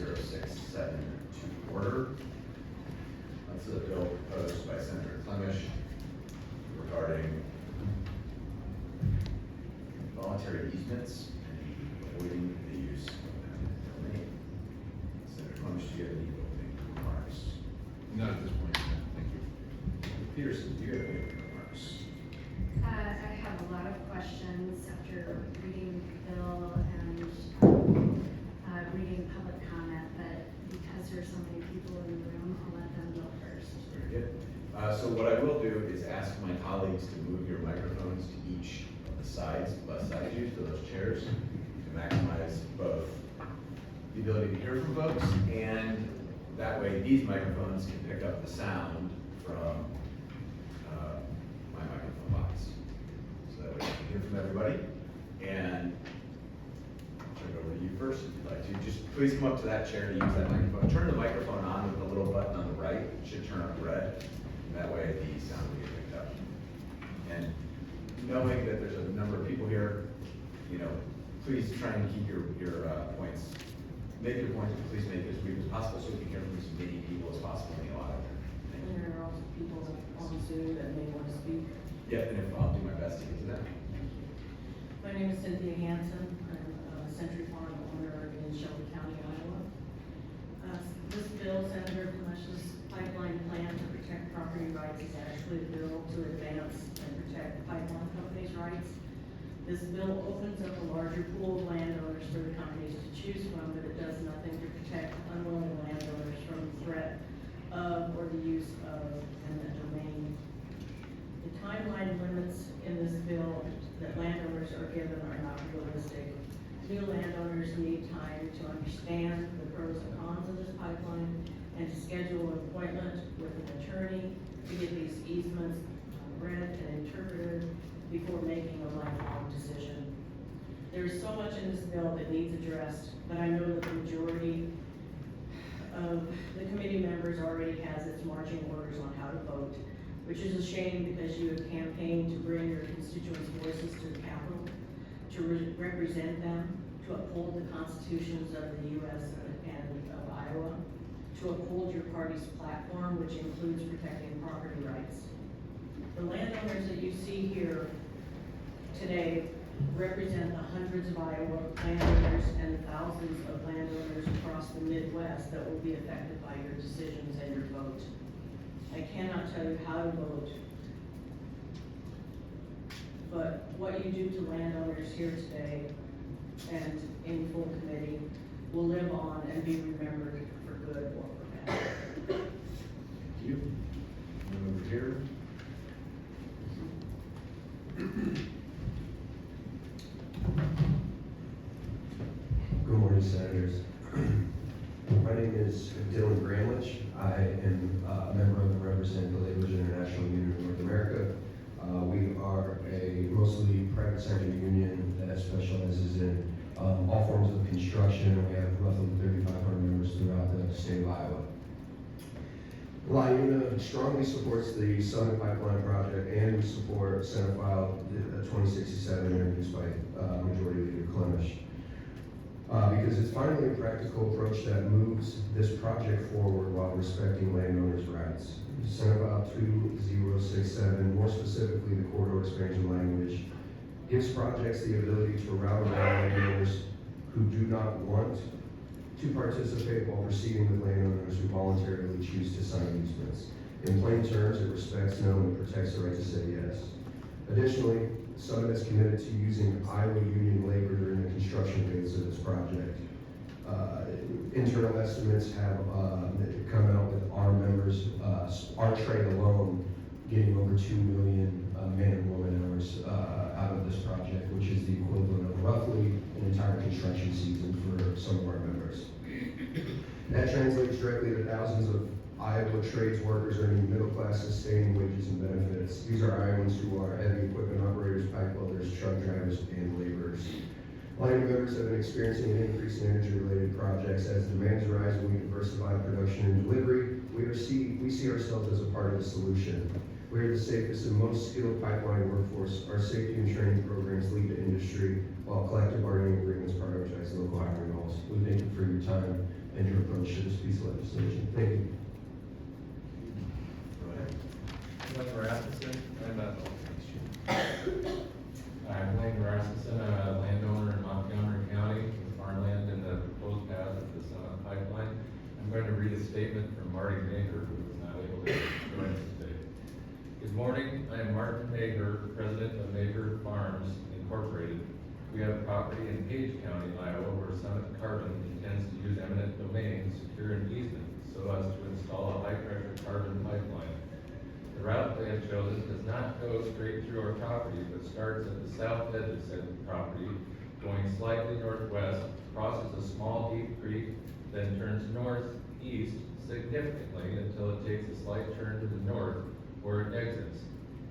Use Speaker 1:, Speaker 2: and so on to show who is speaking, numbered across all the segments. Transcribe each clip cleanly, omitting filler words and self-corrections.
Speaker 1: 1067 to order. That's a bill proposed by Senator Klimesh regarding voluntary easements and avoiding the use of eminent domain. Senator Klimesh, do you have any opening remarks?
Speaker 2: Not at this point, thank you.
Speaker 1: Petersen, do you have any opening remarks?
Speaker 3: I have a lot of questions after reading the bill and reading public comment, but because there's so many people in the room, I'll let them go first.
Speaker 1: Very good. So what I will do is ask my colleagues to move your microphones to each of the sides, beside you, to those chairs, to maximize both the ability to hear from folks, and that way these microphones can pick up the sound from my microphone box. So that way you can hear from everybody. And I'll turn it over to you first if you'd like to. Just please come up to that chair to use that microphone. Turn the microphone on with the little button on the right. It should turn on red. And that way the sound will get picked up. And knowing that there's a number of people here, please try and keep your points. Make your points, but please make it as brief as possible so we can hear from as many people as possible in the audience. Thank you.
Speaker 4: And there are also people on Zoom that may want to speak.
Speaker 1: Yeah, and if I'll do my best to get to that.
Speaker 4: My name is Cynthia Hansen. I'm a Century Farm owner in Shelby County, Iowa. This bill, Senator Klimesh's pipeline plan to protect property rights, is actually a bill to advance and protect pipeline companies' rights. This bill opens up a larger pool of landowners for the companies to choose from, but it does nothing to protect unwilling landowners from the threat of or the use of eminent domain. The timeline limits in this bill that landowners are given are not realistic. New landowners need time to understand the pros and cons of this pipeline and to schedule an appointment with an attorney to get these easements read and interpreted before making a lifelong decision. There is so much in this bill that needs addressed, but I know that the majority of the committee members already has its marching orders on how to vote, which is a shame because you have campaigned to bring your constituents' voices to the Capitol, to represent them, to uphold the constitutions of the U.S. and of Iowa, to uphold your party's platform, which includes protecting property rights. The landowners that you see here today represent the hundreds of Iowa landowners and thousands of landowners across the Midwest that will be affected by your decisions and your vote. I cannot tell you how to vote, but what you do to landowners here today and in full committee will live on and be remembered for good or for bad.
Speaker 1: Thank you. Move over here.
Speaker 5: Good morning, Senators. My name is Belin. I am a member of the Represent the Laborers International Union of North America. We are a mostly private sector union that specializes in all forms of construction. We have roughly 3,500 members throughout the state of Iowa. LIUNA strongly supports the Summit Pipeline project, and we support Senate File 2067 introduced by Majority Leader Klimesh. Because it's finally a practical approach that moves this project forward while respecting landowners' rights. Senate File 2067, more specifically the corridor expansion language, gives projects the ability to route around landowners who do not want to participate while proceeding with landowners who voluntarily choose to sign easements. In plain terms, it respects no and protects the right to say yes. Additionally, Summit is committed to using Iowa union labor during the construction phase of this project. Internal estimates have come out with our members, our trade alone, getting over 2 million man and woman hours out of this project, which is the equivalent of roughly an entire construction season for some of our members. That translates directly to thousands of Iowa trades workers earning middle-class sustaining wages and benefits. These are Iowans who are heavy equipment operators, pipe welders, truck drivers, and laborers. Line members have been experiencing an increase in energy-related projects as demands rise and we diversify production and delivery. We see ourselves as a part of the solution. We are the safest and most skilled pipeline workforce. Our safety and training programs lead the industry, while collective bargaining agreements prioritize local hiring goals. We thank you for your time and your approach to this piece of legislation. Thank you.
Speaker 1: Go ahead.
Speaker 2: Wayne Rasmussen, I'm Wayne Rasmussen, I'm a landowner in Montgomery County, with farmland in the proposed path of the Summit Pipeline. I'm going to read a statement from Marty Mager, who was not able to join us today. Good morning, I am Martin Mager, president of Mager Farms Incorporated. We have property in Page County, Iowa, where Summit Carbon intends to use eminent domain to secure an easement so as to install a high-pressure carbon pipeline. The route they have chosen does not go straight through our property, but starts at the south edge of said property, going slightly northwest, crosses a small deep creek, then turns northeast significantly until it takes a slight turn to the north, where it exits.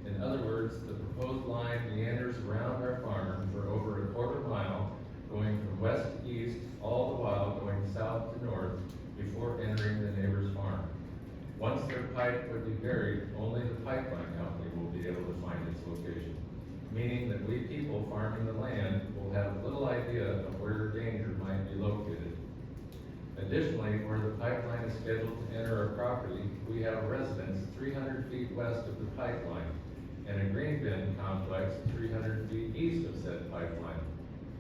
Speaker 2: In other words, the proposed line meanders around our farm for over a quarter mile, going from west to east, all the while going south to north before entering the neighbor's farm. Once their pipe would be buried, only the pipeline company will be able to find its location, meaning that we people farming the land will have little idea of where danger might be located. Additionally, where the pipeline is scheduled to enter our property, we have residents 300 feet west of the pipeline and a green bin complex 300 feet east of said pipeline.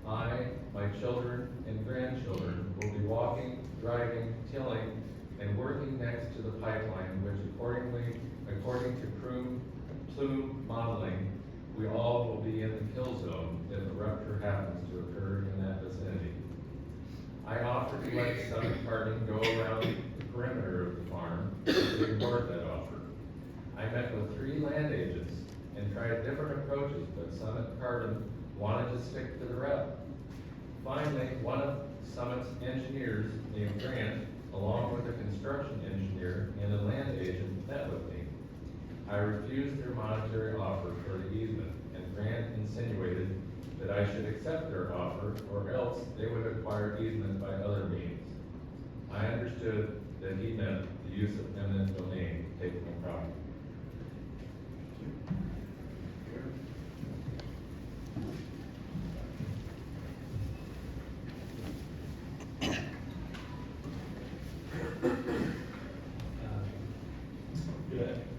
Speaker 2: I, my children, and grandchildren will be walking, driving, tilling, and working next to the pipeline, which according to plume modeling, we all will be in the kill zone if a rupture happens to occur in that vicinity. I offered to let Summit Carbon go around the perimeter of the farm, but they ignored that offer. I met with 3 land agents and tried different approaches, but Summit Carbon wanted to stick to the route. Finally, one of Summit's engineers named Grant, along with a construction engineer and a land agent, met with me. I refused their monetary offer for the easement, and Grant insinuated that I should accept their offer, or else they would acquire easement by other means. I understood that he meant the use of eminent domain to take my property.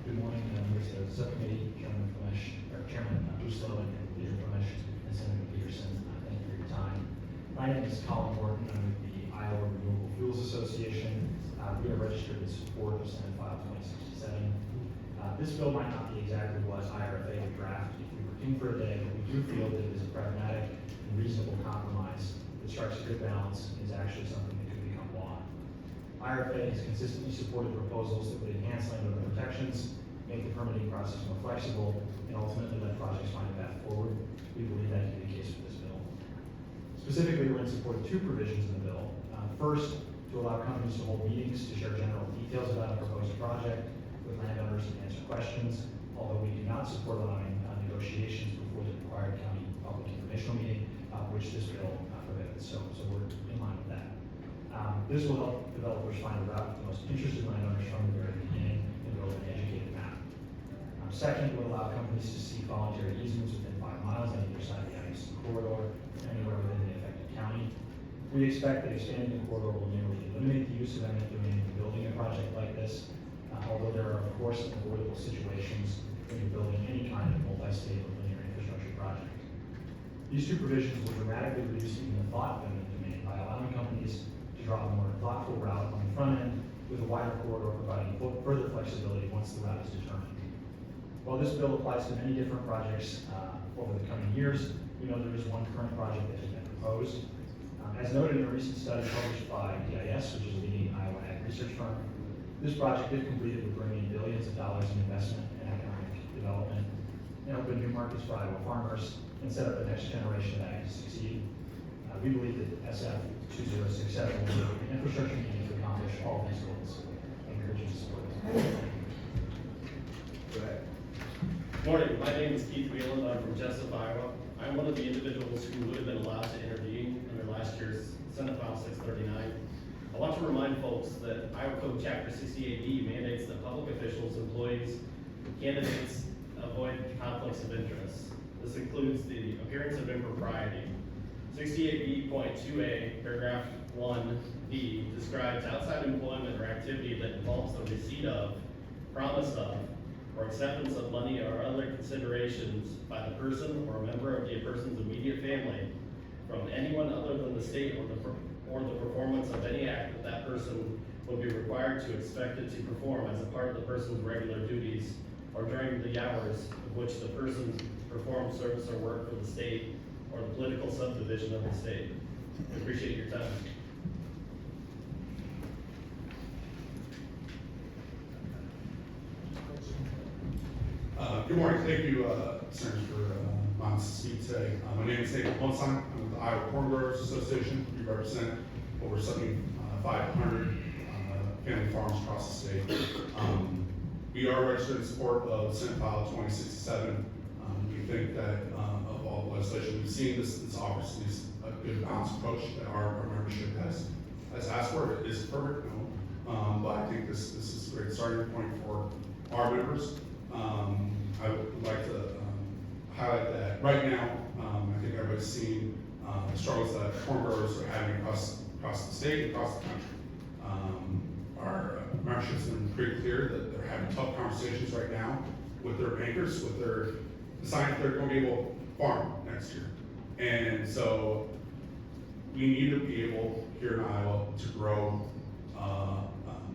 Speaker 6: Good morning, members of the subcommittee, Chairman Klimesh, or Chairman Bousselot and Leader Klimesh, and Senator Petersen. Thank you for your time. My name is Colin Morton. I'm with the Iowa Renewable Fuels Association. We are registered in support of Senate File 2067. This bill might not be exactly what IRFA would draft if we were king for a day, but we do feel that it is a pragmatic and reasonable compromise that strikes a good balance and is actually something that could become law. IRFA has consistently supported proposals that would enhance landowner protections, make the permitting process more flexible, and ultimately let projects find a path forward. We believe that to be the case with this bill. Specifically, we're in support of 2 provisions in the bill. First, to allow companies to hold meetings to share general details about a proposed project with landowners and answer questions, although we do not support allowing negotiations before the required county public informational meeting, which this bill prohibits. So we're in line with that. This will help developers find a route to the most interested landowners from the very beginning and build an educated map. Second, it will allow companies to seek voluntary easements within 5 miles on either side of the I-60 corridor, anywhere within the affected county. We expect that expanding the corridor will nearly eliminate the use of eminent domain in building a project like this, although there are, of course, avoidable situations when you're building any kind of multi-state or linear infrastructure project. These 2 provisions will dramatically reduce even the thought of eminent domain by allowing companies to draw a more thoughtful route on the front end, with a wider corridor providing further flexibility once the route is determined. While this bill applies to many different projects over the coming years, we know there is one current project that has been proposed. As noted in a recent study published by DIS, which is a leading Iowa ag research firm, this project, if completed, would bring in billions of dollars in investment and economic development, and open new markets for Iowa farmers, and set up the next generation of ag to succeed. We believe that SF 2067 will be the infrastructure needed to accomplish all these goals. I encourage you to support it.
Speaker 1: Go ahead.
Speaker 7: Morning, my name is Keith Whelan. I'm from Jessup, Iowa. I'm one of the individuals who would have been allowed to intervene under last year's Senate File 639. I want to remind folks that Iowa Code Chapter 68D mandates that public officials, employees, and candidates avoid conflicts of interest. This includes the appearance of impropriety. 68B.2A, paragraph 1B, describes outside employment or activity that involves the receipt of, promise of, or acceptance of money or other considerations by the person or a member of the person's immediate family from anyone other than the state or the performance of any act that that person will be required to expected to perform as a part of the person's regular duties or during the hours of which the person performs service or work for the state or the political subdivision of the state. I appreciate your time.
Speaker 8: Good morning. Thank you, Senator, for allowing us to speak today. My name is David Belin. I'm with the Iowa Corn Growers Association. We represent over 7,500 family farms across the state. We are registered in support of Senate File 2067. We think that of all the legislation we've seen, this obviously is a good balanced approach that our membership has asked for. It is perfect, no, but I think this is a great starting point for our members. I would like to highlight that right now, I think everybody's seen the struggles that corn growers are having across the state and across the country. Our membership's been pretty clear that they're having tough conversations right now with their bankers, with their deciding if they're going to be able to farm next year. And so we need to be able here in Iowa to grow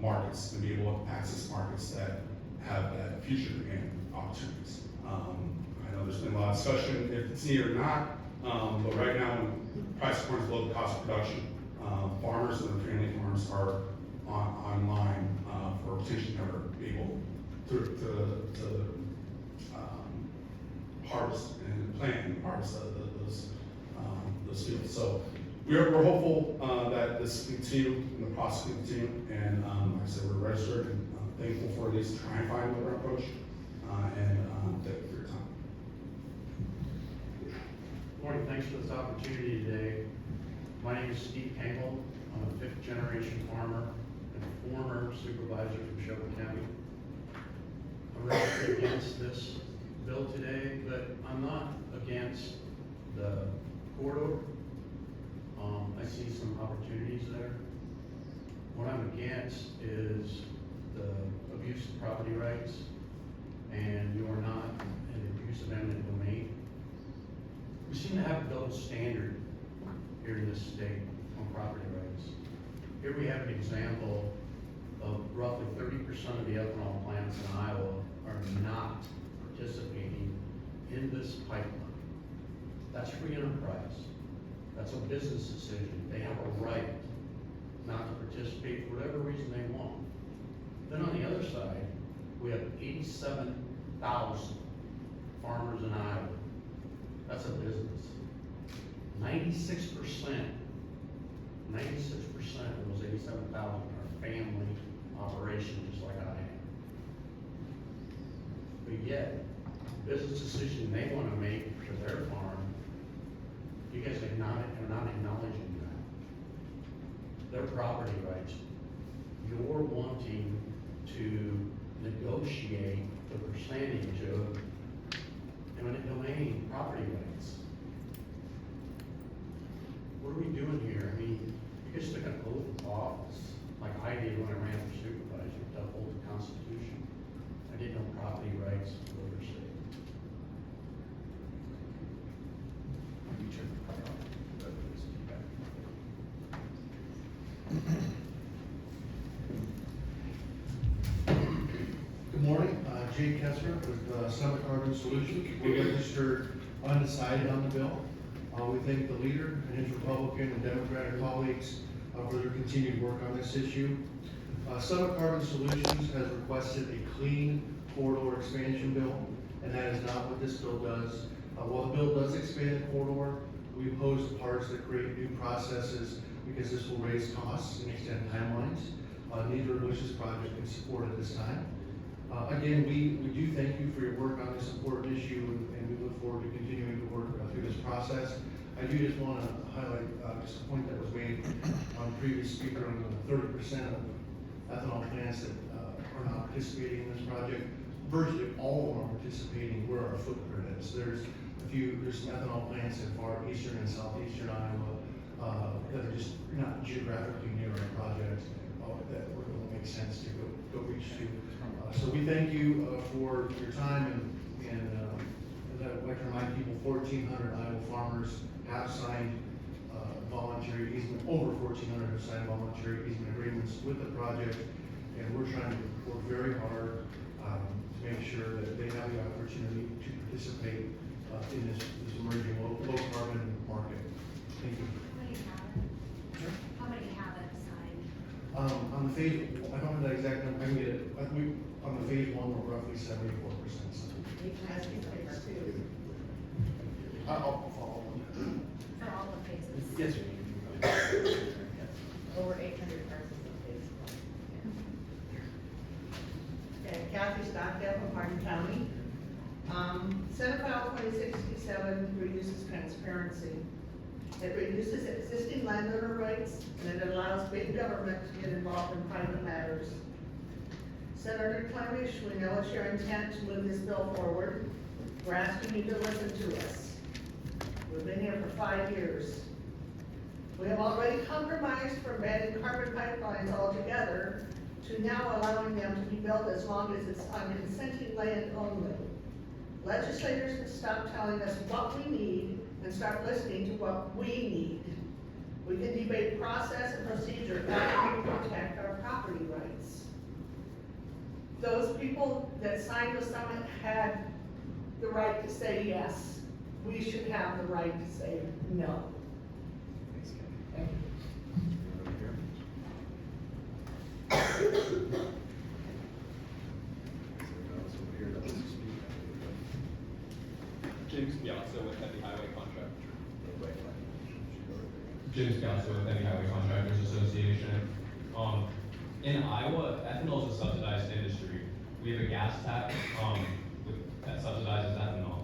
Speaker 8: markets and be able to access markets that have that future demand opportunities. I know there's been a lot of discussion if it's needed or not, but right now when the price of corn is below the cost of production, farmers and their family farms are online for potentially never be able to harvest and plant and harvest those fields. So we're hopeful that this will continue and the process will continue. And like I said, we're registered and thankful for at least trying to find another approach. And thank you for your time.
Speaker 9: Good morning, thanks for this opportunity today. My name is Steve Campbell. I'm a fifth-generation farmer and former supervisor from Shelby County. I'm registered against this bill today, but I'm not against the corridor. I see some opportunities there. What I'm against is the abuse of property rights, and you're not an abuse of eminent domain. We seem to have a double standard here in this state on property rights. Here we have an example of roughly 30% of the ethanol plants in Iowa are not participating in this pipeline. That's free enterprise. That's a business decision. They have a right not to participate for whatever reason they want. Then on the other side, we have 87,000 farmers in Iowa. That's a business. 96% of those 87,000 are family operations, just like I am. But yet, business decision they want to make for their farm, you guys are not acknowledging that. Their property rights. You're wanting to negotiate the percentage of eminent domain property rights. What are we doing here? I mean, you guys took an oath of office, like I did when I ran for supervisor, to uphold the Constitution. I didn't know property rights were overstated.
Speaker 10: Good morning, Jake Ketzner with Summit Carbon Solutions. We're registered undecided on the bill. We thank the leader and his Republican and Democratic colleagues for their continued work on this issue. Summit Carbon Solutions has requested a clean corridor expansion bill, and that is not what this bill does. While the bill does expand the corridor, we oppose the parts that create new processes because this will raise costs and extend timelines. Neither of which this project can support at this time. Again, we do thank you for your work on this important issue, and we look forward to continuing to work through this process. I do just want to highlight just a point that was made on the previous speaker on the 30% of ethanol plants that are not participating in this project. Virtually all of them are participating where our footprint is. There's there's some ethanol plants in far eastern and southeastern Iowa, that are just not geographically near our project, that would make sense to go reach to. So we thank you, for your time and I'd like to remind people, 1,400 Iowa farmers have signed, voluntary easement, over 1,400 have signed voluntary easement agreements with the project. And we're trying to work very hard, to make sure that they have the opportunity to participate, in this emerging low carbon market. Thank you.
Speaker 3: How many have it? How many have it signed?
Speaker 10: On the phase, I don't have that exact number, I can get it, on the phase one, we're roughly 74%. I'll follow.
Speaker 3: For all the phases?
Speaker 10: Yes, sir.
Speaker 11: Over 800 parcels of phase one. Okay, Kathy Stockdale from Hardin County. Senate File 2067 reduces transparency. It reduces existing landowner rights, and it allows big government to get involved in private matters. Senator Klimesh, we know it's your intent to move this bill forward. We're asking you to listen to us. We've been here for 5 years. We have already compromised from banning carbon pipelines altogether to now allowing them to be built as long as it's on consenting land only. Legislators must stop telling us what we need and start listening to what we need. We can debate process and procedure, but we protect our property rights. Those people that signed the summit had the right to say yes. We should have the right to say no.
Speaker 1: Thanks, Ken.
Speaker 11: Thank you.
Speaker 1: Over here. Is there else over here that wants to speak?
Speaker 12: James Piazza with Heavy Highway Contractor.
Speaker 2: James Piazza with Heavy Highway Contractors Association. In Iowa, ethanol is a subsidized industry. We have a gas tax, that subsidizes ethanol.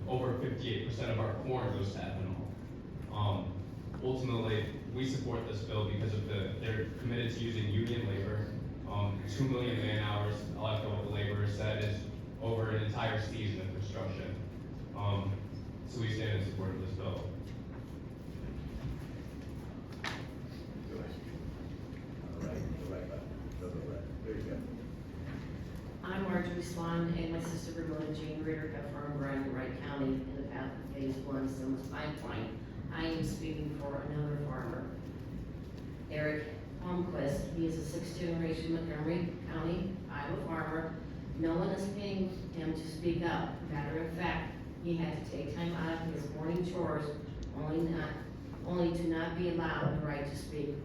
Speaker 2: Over 58% of our corn goes to ethanol. Ultimately, we support this bill because of they're committed to using union labor. 2 million man hours, I like what the laborer said, is over an entire season of construction. So we stand in support of this bill.
Speaker 1: Go ahead. All right, go right button. Go right. There you go.
Speaker 13: I'm Marjorie Swan, and my sister Ramona Jean Ritter have farmed around Wright County in the path of phase one Simmons pipeline. I am speaking for another farmer, Eric Holmquist. He is a 6th generation Montgomery County, Iowa farmer. No one is paying him to speak up. Matter of fact, he had to take time out of his morning chores only to not be allowed the right to speak.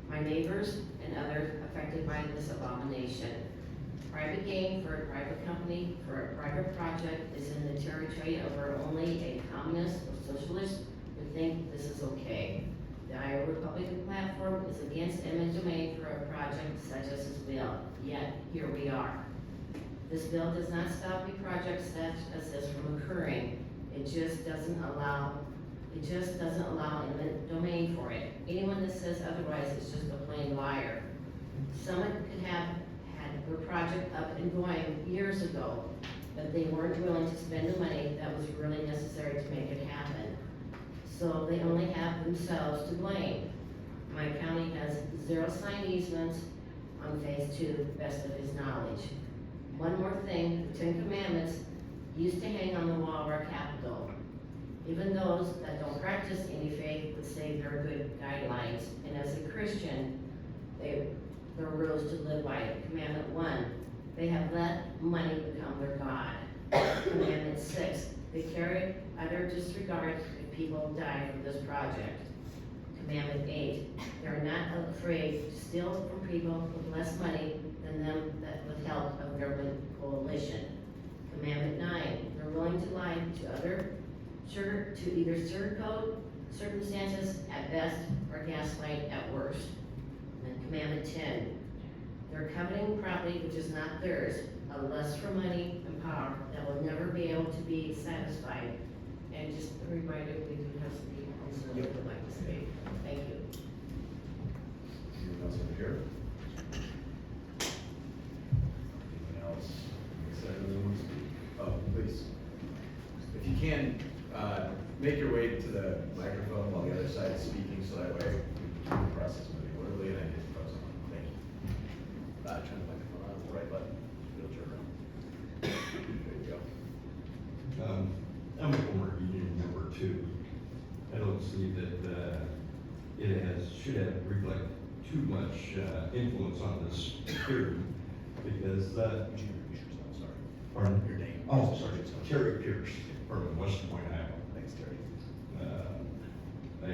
Speaker 13: My neighbors and others affected by this abomination. Private gain for a private company, for a private project is in the territory of where only a communist or socialist would think this is okay. The Iowa Republican platform is against eminent domain for a project such as this bill, yet here we are. This bill does not stop a project such as this from occurring. It just doesn't allow eminent domain for it. Anyone that says otherwise is just a plain liar. Someone could have had their project up and going years ago, but they weren't willing to spend the money that was really necessary to make it happen. So they only have themselves to blame. My county has 0 signed easements on phase 2, to the best of his knowledge. One more thing, the 10 Commandments used to hang on the wall of our Capitol. Even those that don't practice any faith would say they're good guidelines, and as a Christian, they're rules to live by. Commandment 1, they have let money become their God. Commandment 6, they carry utter disregard if people die from this project. Commandment 8, they're not afraid to steal from people with less money than them that with help of government coalition. Commandment 9, they're willing to lie to either sugarcoat circumstances at best or gaslight at worst. And Commandment 10, they're coveting property which is not theirs, a lust for money and power that will never be able to be satisfied. And just a reminder, we do have some people who would like to speak. Thank you.
Speaker 1: Anyone else over here? Anyone else? Is there anyone who wants to speak? Oh, please.
Speaker 14: reflect too much influence on this hearing because, pardon?
Speaker 1: Your name.
Speaker 14: Oh, sorry, Terry Pierce from West Point, Iowa.
Speaker 1: Thanks, Terry.
Speaker 14: I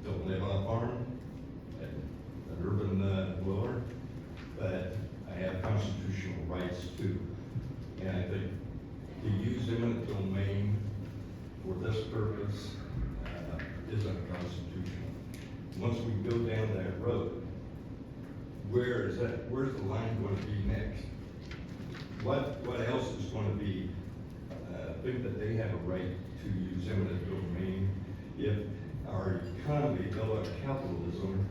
Speaker 14: don't live on a farm, I'm an urban dweller, but I have constitutional rights too. And I think to use eminent domain for this purpose is unconstitutional. Once we go down that road, where's the line going to be next? What else is going to be, think that they have a right to use eminent domain if our economy, though our capitalism,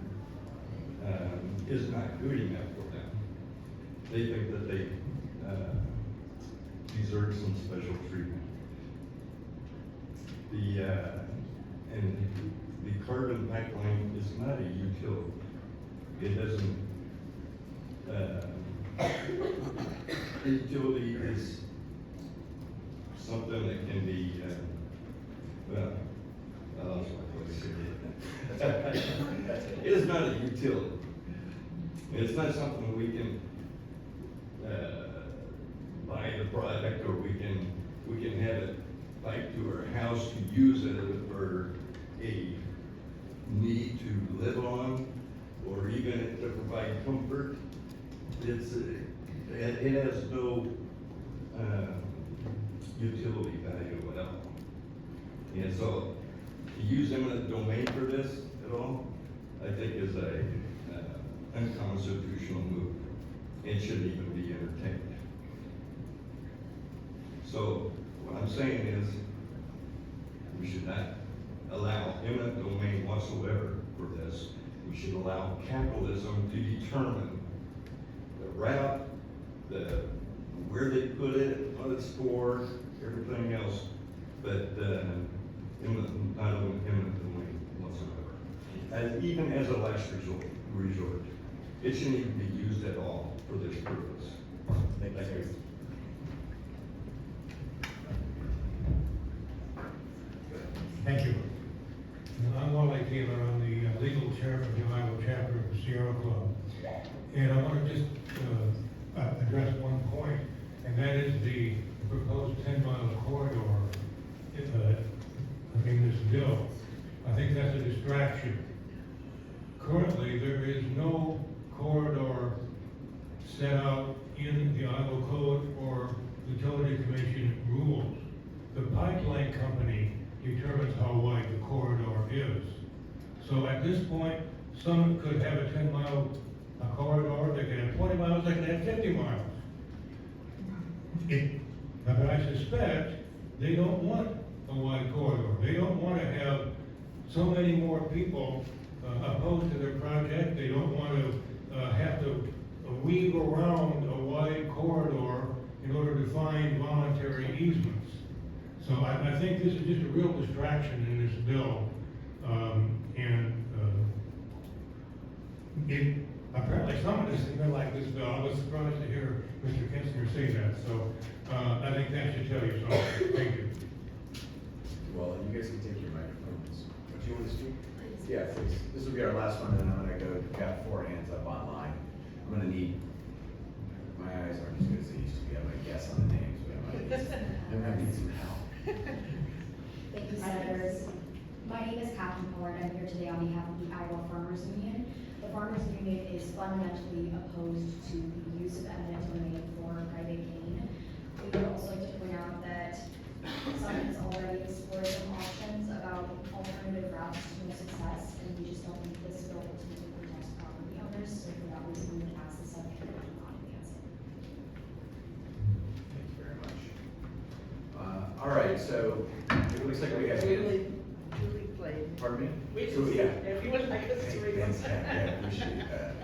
Speaker 14: is not good enough for them? They think that they deserve some special treatment. And the carbon pipeline is not a utility. It doesn't, a utility is something that can be, well, I lost my place here. It is not a utility. It's not something we can buy the product, or we can have it like to our house to use it for a need to live on, or even to provide comfort. It has no utility value at all. And so to use eminent domain for this at all, I think is a unconstitutional move. It shouldn't even be entertained. So what I'm saying is we should not allow eminent domain whatsoever for this. We should allow capitalism to determine the route, where they put it, what it's for, everything else, but not eminent domain whatsoever. Even as a last resort, it shouldn't even be used at all for this purpose.
Speaker 1: Thank you.
Speaker 15: Thank you. I'm Wally Taylor. I'm the legal chair of the Iowa chapter of the Sierra Club. And I want to just address one point, and that is the proposed 10-mile corridor in this bill. I think that's a distraction. Currently, there is no corridor set out in the Iowa Code or Utility Commission rules. The pipeline company determines how wide the corridor is. So at this point, some could have a 10-mile corridor, they could have 20 miles, they could have 50 miles. But I suspect they don't want a wide corridor. They don't want to have so many more people opposed to their project. They don't want to have to weave around a wide corridor in order to find voluntary easements. So I think this is just a real distraction in this bill. Apparently someone doesn't even like this bill. I was surprised to hear Mr. Ketzner say that. So I think that should tell you something. Thank you.
Speaker 1: Well, you guys can take your microphones. Do you want to speak? Yeah, please. This will be our last one, and then I'm gonna go, got 4 hands up online. I'm gonna need, my eyes aren't as good as they used to be. I'm gonna guess on the names, but I'm gonna need some help.
Speaker 16: Thank you, Senators. My name is Catherine Pollard. I'm here today on behalf of the Iowa Farmers Union. The Farmers Union is fundamentally opposed to the use of eminent domain for private gain. We would also like to point out that Summit has already explored some options about alternative routes to success, and we just don't think this bill ultimately protects property owners. So for that reason, we would ask the subcommittee to not advance it.
Speaker 1: Thank you very much. All right, so it looks like we have.
Speaker 11: Julie played.
Speaker 1: Pardon me?
Speaker 11: We
Speaker 1: So,
Speaker 11: just,
Speaker 1: yeah.
Speaker 11: if you would like us to read
Speaker 1: Thanks,
Speaker 11: them.
Speaker 1: I appreciate that.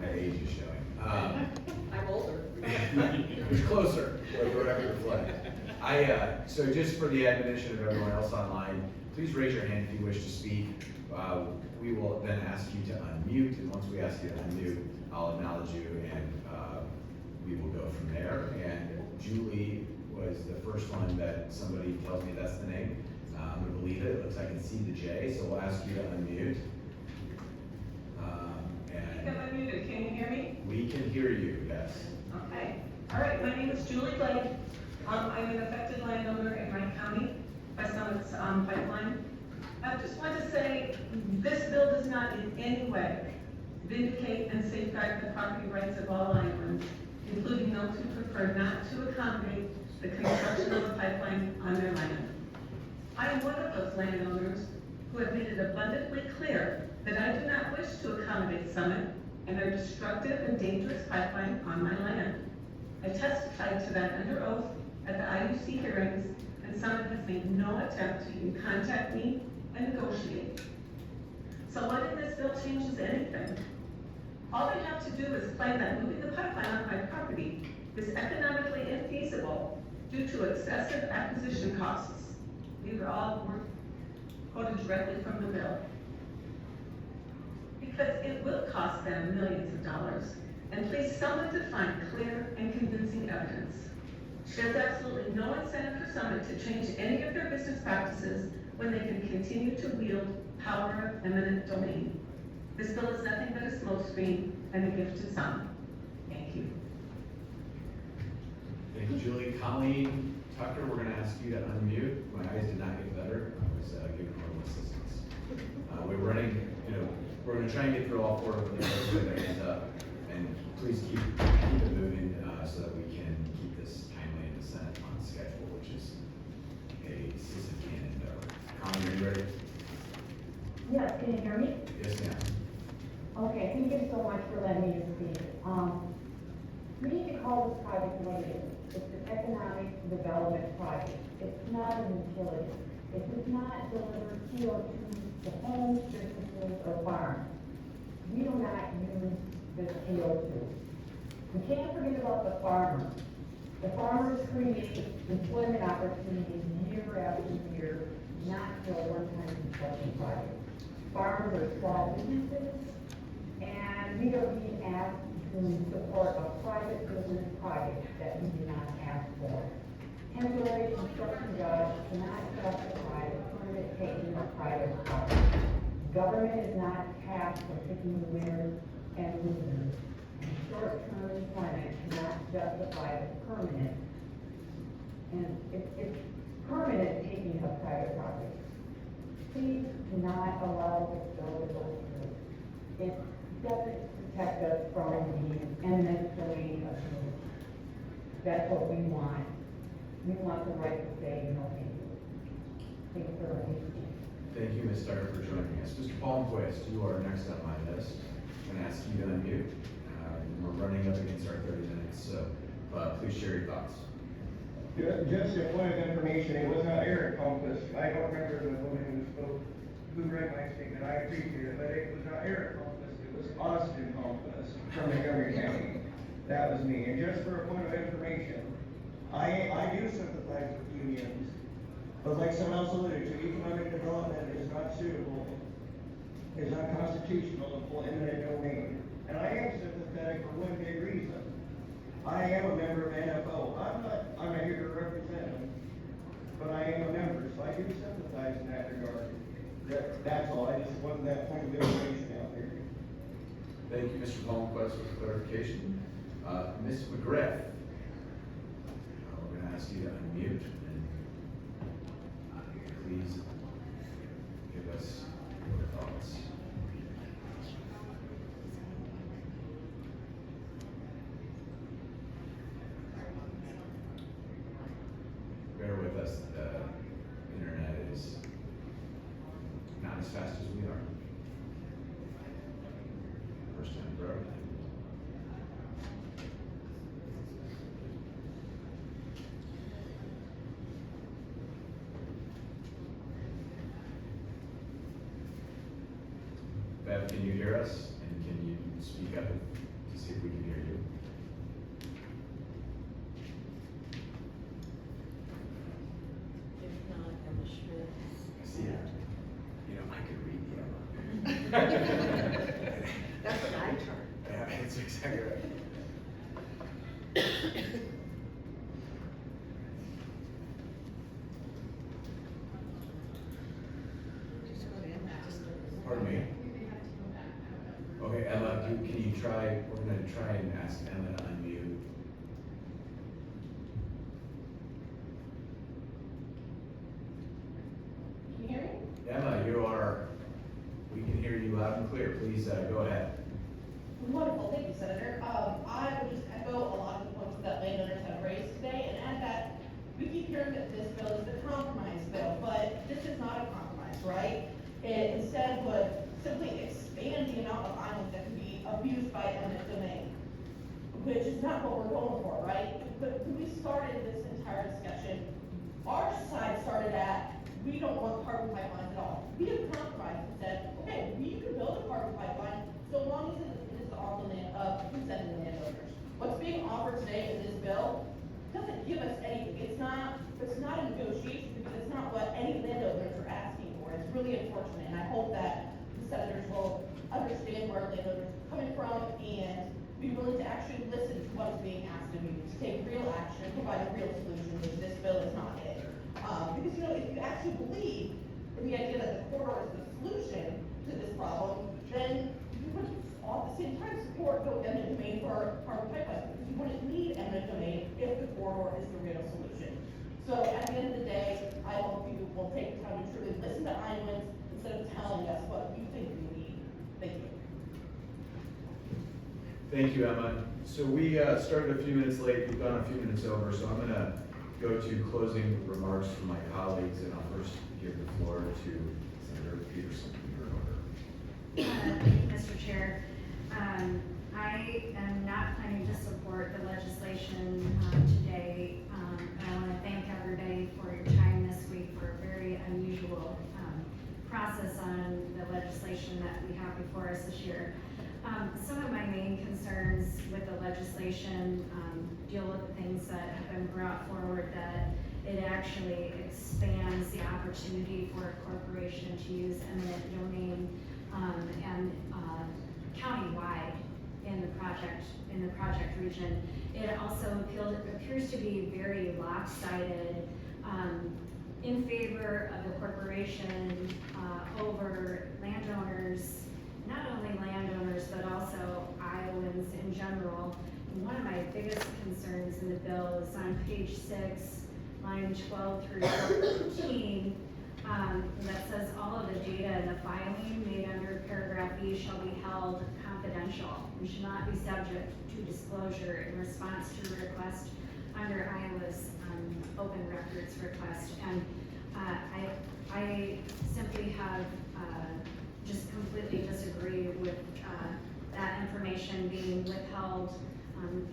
Speaker 1: My age is showing.
Speaker 11: I'm older.
Speaker 1: It's closer, like the record reflect. So just for the admonition of everyone else online, please raise your hand if you wish to speak. We will then ask you to unmute, and once we ask you to unmute, I'll acknowledge you, and we will go from there. And Julie was the first one that somebody tells me that's the name. I'm gonna believe it. It looks like I can see the J, so we'll ask you to unmute.
Speaker 17: All right, my name is Julie Blake. I'm an affected landowner in Wright County by Summit's pipeline. I just want to say, this bill does not in any way vindicate and safeguard the property rights of all Iowans, including those who prefer not to accommodate the construction of a pipeline on their land. I am one of those landowners who have made it abundantly clear that I do not wish to accommodate Summit and their destructive and dangerous pipeline on my land. I testified to that under oath at the IUC hearings, and Summit has made no attempt to even contact me and negotiate. So what if this bill changes anything? All they have to do is claim that moving the pipeline on my property is economically infeasible due to excessive acquisition costs. These are all quoted directly from the bill. Because it will cost them millions of dollars. And please, someone to find clear and convincing evidence. There's absolutely no incentive for Summit to change any of their business practices when they can continue to wield power of eminent domain. This bill is nothing but a smokescreen and a gift to some. Thank you.
Speaker 1: Thank you, Julie. Colleen Tucker, we're gonna ask you to unmute. My eyes did not get better. I was giving horrible assistance. We're running, we're gonna try and get through all four of them, put their hands up. And please keep it moving, so that we can keep this timely in the Senate on schedule, which is a citizen endeavor. Colleen, are you ready?
Speaker 18: Yes, can you hear me?
Speaker 1: Yes, ma'am.
Speaker 18: Okay, thank you so much for letting me speak. We need to call this project what it is. It's an economic development project. It's not an utility. It does not deliver CO2 to homes, businesses, or farms. We do not use this CO2. We can't forget about the farmers. The farmers create employment opportunities year after year, not for a one-time construction project. Farmers are small businesses, and we are being asked to support a private business project that we do not ask for. Temporary construction jobs cannot justify the permanent taking of private property. Government is not tasked for picking the winners and losers. Short-term employment cannot justify the permanent, and it's permanent taking of private property. Please do not allow this bill to go through. It doesn't protect us from the eminent domain of truth. That's what we want. We want the right to say no thank you. Thank you for letting me speak.
Speaker 1: Thank you, Ms. Tucker, for joining us. Mr. Palmquist, you are next on my list. I'm gonna ask you to unmute. We're running up against our 30 minutes, so please share your thoughts.
Speaker 19: Just a point of information, it was not Eric Palmquist. I don't remember the woman who spoke, who read my statement. I appreciate it, but it was not Eric Palmquist. It was Austin Palmquist from Montgomery County. That was me. And just for a point of information, I do sympathize with unions, but like someone else alluded to, economic development is not suitable, is unconstitutional, and eminent domain. And I am sympathetic for one big reason. I am a member of NFO. I'm not here to represent them, but I am a member, so I do sympathize in that regard. That's all. I just wanted that point of information out there.
Speaker 1: Thank you, Mr. Palmquist, for the clarification. Ms. McGriff, we're gonna ask you to unmute and please give us your thoughts. Bear with us, the internet is not as fast as we are. First time through. Bev, can you hear us? And can you speak up to see if we can hear you?
Speaker 4: If not, Emma Schmidt.
Speaker 1: I see it. I could read the Emma.
Speaker 11: That's what I try.
Speaker 1: Yeah, that's exactly right. Pardon me? Okay, Emma, can you try, we're gonna try and ask Emma to unmute. loud and clear. Please, go ahead.
Speaker 20: Wonderful, thank you, Senator. I would just echo a lot of the points that landowners have raised today, and add that we keep hearing that this bill is the compromise bill, but this is not a compromise, right? It instead would simply expand the amount of islands that can be abused by eminent domain, which is not what we're going for, right? But when we started this entire discussion, our side started at, we don't want carbon pipelines at all. We have compromised and said, okay, we can build a carbon pipeline so long as it is on the land of consenting landowners. What's being offered today in this bill doesn't give us anything. It's not a negotiation because it's not what any landowners are asking for. It's really unfortunate, and I hope that the senators will understand where landowners are coming from and be willing to actually listen to what is being asked of you, to take real action, provide a real solution, which this bill is not it. Because, you know, if you actually believe in the idea that the corridor is the solution to this problem, then you would all at the same time support no eminent domain for carbon pipelines, because you wouldn't need eminent domain if the corridor is the real solution. So at the end of the day, I hope you will take the time to truly listen to islands instead of telling us what you think we need. Thank you.
Speaker 1: Thank you, Emma. So we started a few minutes late. We've gone a few minutes over, so I'm going to go to closing remarks from my colleagues, and I'll first give the floor to Senator Petersen.
Speaker 3: Thank you, Mr. Chair. I am not planning to support the legislation today. I want to thank everybody for your time this week for a very unusual process on the legislation that we have before us this year. Some of my main concerns with the legislation deal with the things that have been brought forward, that it actually expands the opportunity for a corporation to use eminent domain and countywide in the project region. It also appears to be very lopsided in favor of the corporation over landowners, not only landowners, but also Iowans in general. And one of my biggest concerns in the bill is on page 6, line 12 through 14, that says all of the data in the filing made under paragraph E shall be held confidential and should not be subject to disclosure in response to a request under Iowa's open records request. And I simply have just completely disagree with that information being withheld,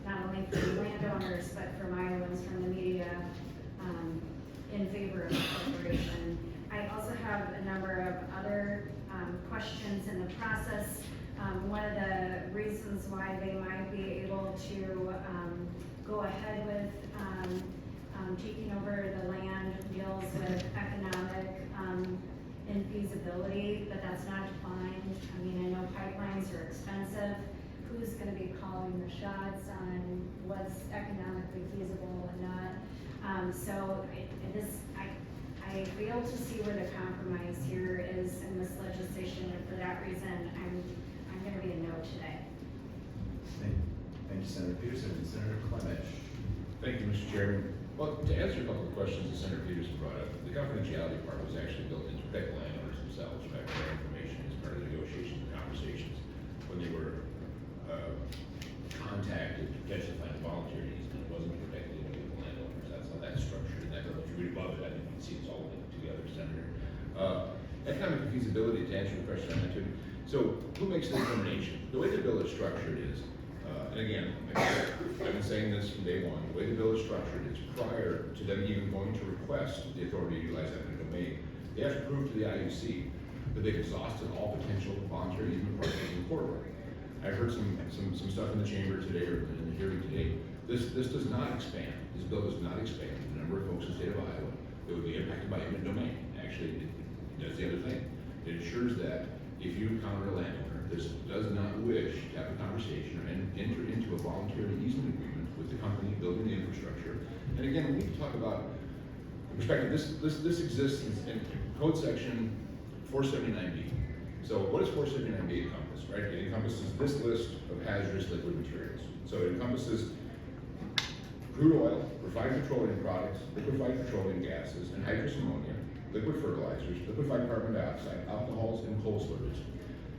Speaker 3: not only from landowners, but from Iowans, from the media, in favor of the corporation. I also have a number of other questions in the process. One of the reasons why they might be able to go ahead with taking over the land deals with economic infeasibility, but that's not defined. I mean, I know pipelines are expensive. Who's going to be calling the shots on what's economically feasible and not? I fail to see where the compromise here is in this legislation, and for that reason, I'm going to be a no today.
Speaker 1: Thank you, Senator Petersen. And Senator Klimesh.
Speaker 21: Thank you, Mr. Chairman. Well, to answer a couple of questions that Senator Petersen brought up, the confidentiality part was actually built in to protect landowners themselves by their information as part of the negotiations and conversations when they were contacted to potentially find a voluntary easement. It wasn't protecting any of the landowners. That's how that's structured. And that, if you read above it, I think you can see it's all linked together, Senator. Economic feasibility, to answer your question on that too. So who makes the determination? The way the bill is structured is, and again, I've been saying this from day one, the way the bill is structured is prior to them even going to request the authority to utilize eminent domain, they have to prove to the IUC that they've exhausted all potential voluntary easement partners in the corridor. I've heard some stuff in the chamber today, or in the hearing today. This does not expand. This bill does not expand the number of folks in the state of Iowa that would be impacted by eminent domain. Actually, it does the other thing. It ensures that if you encounter a landowner that does not wish to have a conversation or enter into a voluntary easement agreement with the company building the infrastructure. And again, we need to talk about perspective. This exists in code section 479B. So what does 479B encompass, right? It encompasses this list of hazardous liquid materials. So it encompasses crude oil, refined petroleum products, liquefied petroleum gases, and hydrous ammonia, liquid fertilizers, liquefied carbon dioxide, alcohols, and coal slurries.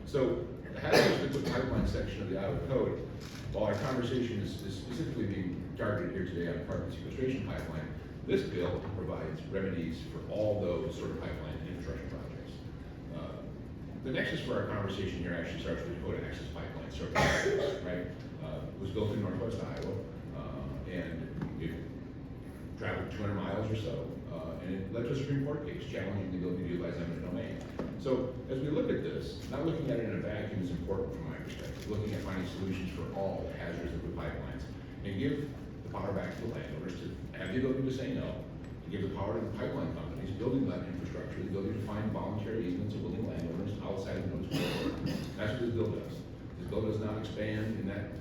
Speaker 21: So having this liquid pipeline section of the Iowa Code, while our conversation is specifically being targeted here today on carbon sequestration pipeline, this bill provides remedies for all those sort of pipeline infrastructure projects. The nexus for our conversation here actually starts with Dakota Access Pipeline, right? It was built in northwest Iowa, and it traveled 200 miles or so, and it led to a Supreme Court case challenging the ability to utilize eminent domain. So as we look at this, not looking at it in a vacuum is important from my perspective, looking at finding solutions for all the hazards of the pipelines, and give the power back to the landowners to have the ability to say no, and give the power to the pipeline companies building that infrastructure, the ability to find voluntary easements of willing landowners outside the notice corridor. That's what this bill does. This bill does not expand in that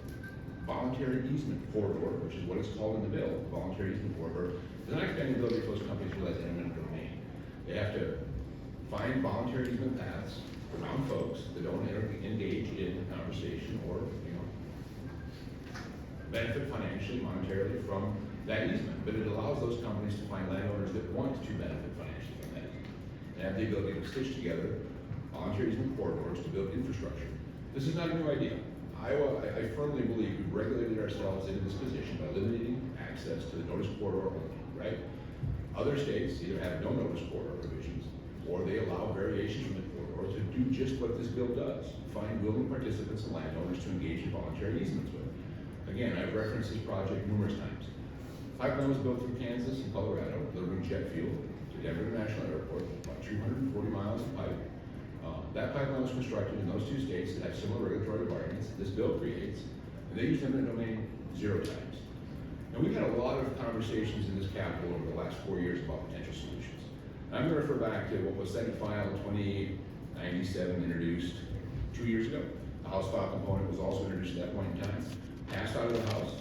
Speaker 21: voluntary easement corridor, which is what it's called in the bill, voluntary easement corridor, does not expand the ability for those companies to realize eminent domain. They have to find voluntary easement paths around folks that don't engage in conversation or, benefit financially, monetarily from that easement. But it allows those companies to find landowners that want to benefit financially from that easement and have the ability to stitch together voluntary easement corridors to build infrastructure. This is not a new idea. Iowa, I firmly believe we've regulated ourselves into this position by limiting access to the notice corridor only, right? Other states either have no notice corridor provisions or they allow variations from the corridor to do just what this bill does, find willing participants and landowners to engage in voluntary easements with. Again, I've referenced this project numerous times. Pipeline was built through Kansas and Colorado, delivering jet fuel to Denver International Airport, about 240 miles of pipe. That pipeline was constructed in those two states that have similar regulatory requirements this bill creates, and they used eminent domain 0 times. And we've had a lot of conversations in this Capitol over the last 4 years about potential solutions. And I'm going to refer back to what was Senate File 2897 introduced 2 years ago. The House file component was also introduced at that point in time, passed out of the House,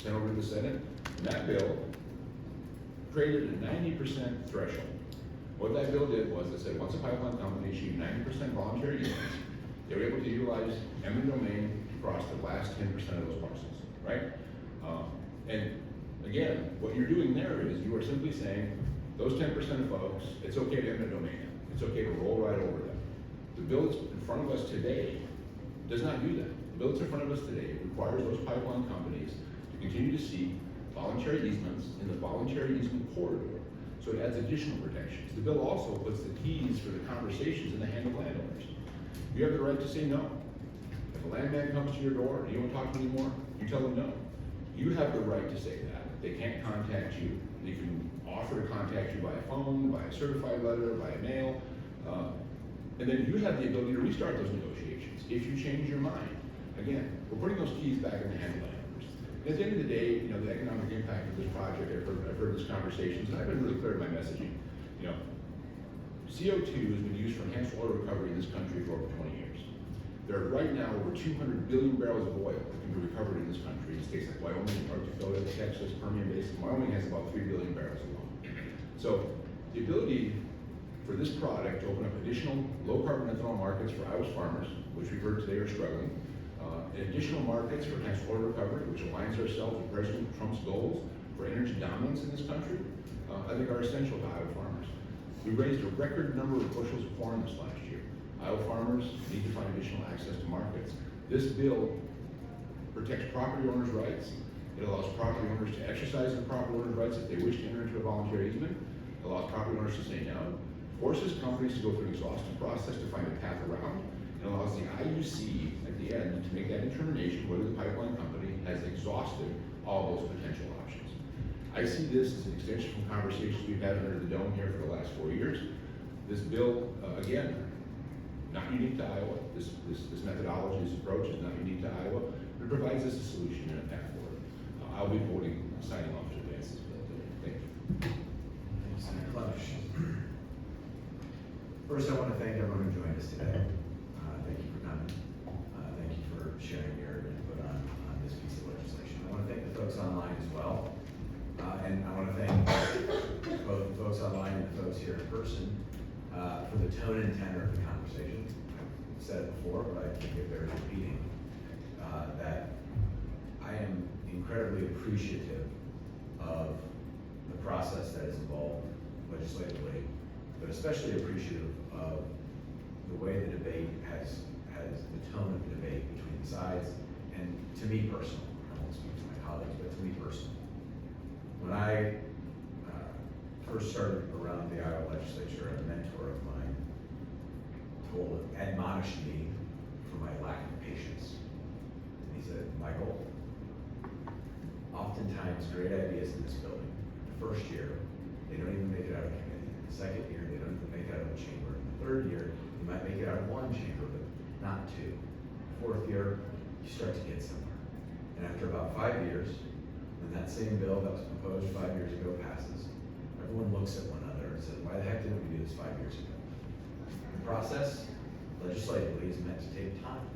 Speaker 21: sent over to the Senate, and that bill created a 90% threshold. What that bill did was it said once a pipeline company achieved 90% voluntary easements, they were able to utilize eminent domain across the last 10% of those parcels, right? And again, what you're doing there is you are simply saying those 10% of folks, it's okay to eminent domain them. It's okay to roll right over them. The bill that's in front of us today does not do that. The bill that's in front of us today requires those pipeline companies to continue to seek voluntary easements in the voluntary easement corridor. So it adds additional protections. The bill also puts the keys for the conversations in the hand of landowners. You have the right to say no. If a landman comes to your door and you don't talk to him anymore, you tell them no. You have the right to say that. They can't contact you. They can offer to contact you by phone, by a certified letter, by mail. And then you have the ability to restart those negotiations if you change your mind. Again, we're putting those keys back in the hand of landowners. At the end of the day, the economic impact of this project, I've heard this conversations, and I've been really clear in my messaging. CO2 has been used for enhanced oil recovery in this country for over 20 years. There are right now over 200 billion barrels of oil that can be recovered in this country in states like Wyoming, North Dakota, Texas, Permian Basin. Wyoming has about 3 billion barrels alone. So the ability for this product to open up additional low carbon ethanol markets for Iowa's farmers, which we've heard today are struggling, and additional markets for enhanced oil recovery, which aligns ourselves with President Trump's goals for energy dominance in this country, I think are essential to Iowa farmers. We raised a record number of bushels of corn this last year. Iowa farmers need to find additional access to markets. This bill protects property owners' rights. It allows property owners to exercise their property owners' rights if they wish to enter into a voluntary easement. It allows property owners to say no. Forces companies to go through an exhaustive process to find a path around. It allows the IUC at the end to make that determination whether the pipeline company has exhausted all those potential options. I see this as an extension from conversations we've had under the dome here for the last 4 years. This bill, again, not unique to Iowa. This methodology, this approach is not unique to Iowa, but it provides us a solution and a path forward. I'll be signing off to advance this bill today. Thank you.
Speaker 1: Thanks, Senator Klimesh. First, I want to thank everyone who joined us today. Thank you for coming. Thank you for sharing your input on this piece of legislation. I want to thank the folks online as well. And I want to thank both the folks online and the folks here in person for the tone and tenor of the conversation. I've said it before, but I think it bears repeating, that I am incredibly appreciative of the process that is involved legislatively, but especially appreciative of the way the debate has me personally, I won't speak to my colleagues, but to me personally. When I first started around the Iowa legislature, a mentor of mine admonished me for my lack of patience. And he said, Michael, oftentimes great ideas in this building, the first year, they don't even make it out of committee. The second year, they don't even make it out of a chamber. The third year, you might make it out of one chamber, but not two. Fourth year, you start to get somewhere. And after about 5 years, when that same bill that was proposed 5 years ago passes, everyone looks at one another and says, why the heck didn't we do this 5 years ago? The process legislatively is meant to take time.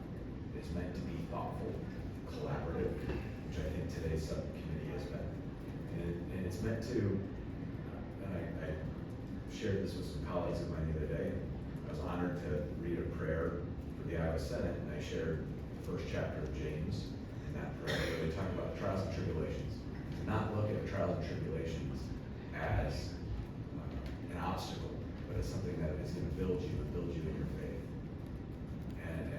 Speaker 1: It's meant to be thoughtful, collaborative, which I think today's subcommittee has been. And it's meant to, and I shared this with some colleagues of mine the other day. I was honored to read a prayer for the Iowa Senate, and I shared the first chapter of James in that prayer, where they talk about trials and tribulations. To not look at trials and tribulations as an obstacle, but as something that is going to build you in your faith. And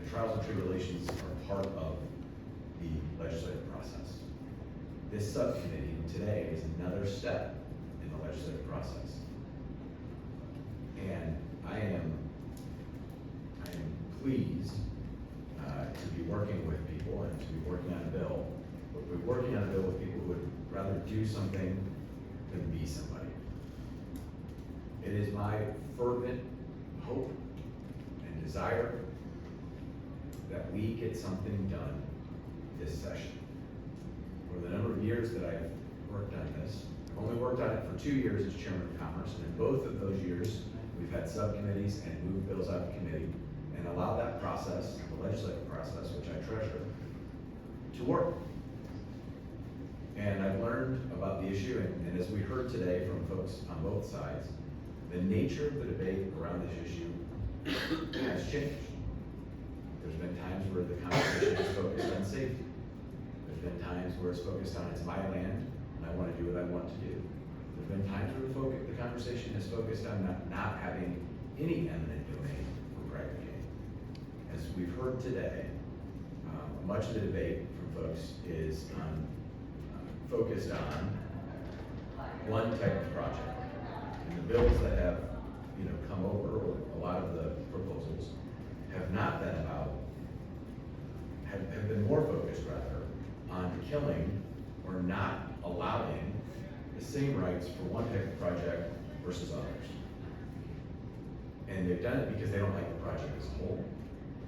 Speaker 1: the trials and tribulations are part of the legislative process. This subcommittee today is another step in the legislative process. And I am pleased to be working with people and to be working on a bill, but we're working on a bill with people who would rather do something than be somebody. It is my fervent hope and desire that we get something done this session. For the number of years that I've worked on this, I've only worked on it for 2 years as chairman of commerce, and in both of those years, we've had subcommittees and moved bills out of committee and allowed that process, the legislative process, which I treasure, to work. And I've learned about the issue, and as we heard today from folks on both sides, the nature of the debate around this issue has changed. There's been times where the conversation is focused on safety. There's been times where it's focused on it's my land, and I want to do what I want to do. There's been times where the conversation is focused on not having any eminent domain for private gain. As we've heard today, much of the debate from folks is focused on one type of project. And the bills that have come over, or a lot of the proposals, have not been about, have been more focused rather on killing or not allowing the same rights for one type of project versus others. And they've done it because they don't like the project as a whole.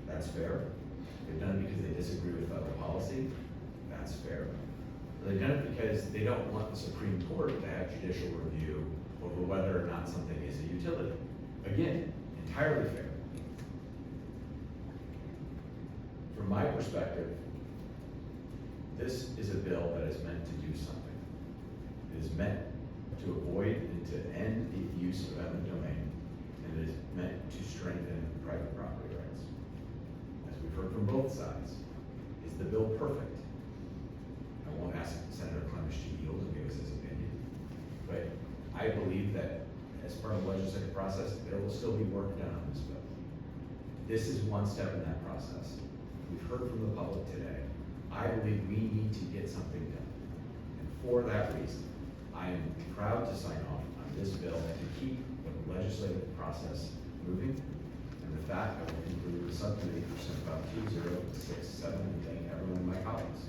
Speaker 1: That's fair. They've done it because they disagree with federal policy. That's fair. They've done it because they don't want the Supreme Court to have judicial review over whether or not something is a utility. Again, entirely fair. From my perspective, this is a bill that is meant to do something. It is meant to avoid and to end the use of eminent domain, and it is meant to strengthen private property rights. As we've heard from both sides, is the bill perfect? I won't ask Senator Klimesh to yield and give us his opinion, but I believe that as part of the legislative process, there will still be work done on this bill. This is one step in that process. We've heard from the public today. I believe we need to get something done. And for that reason, I am proud to sign off on this bill and to keep the legislative process moving. And with that, I will conclude the subcommittee for Senate File 2067 and thank everyone, my colleagues.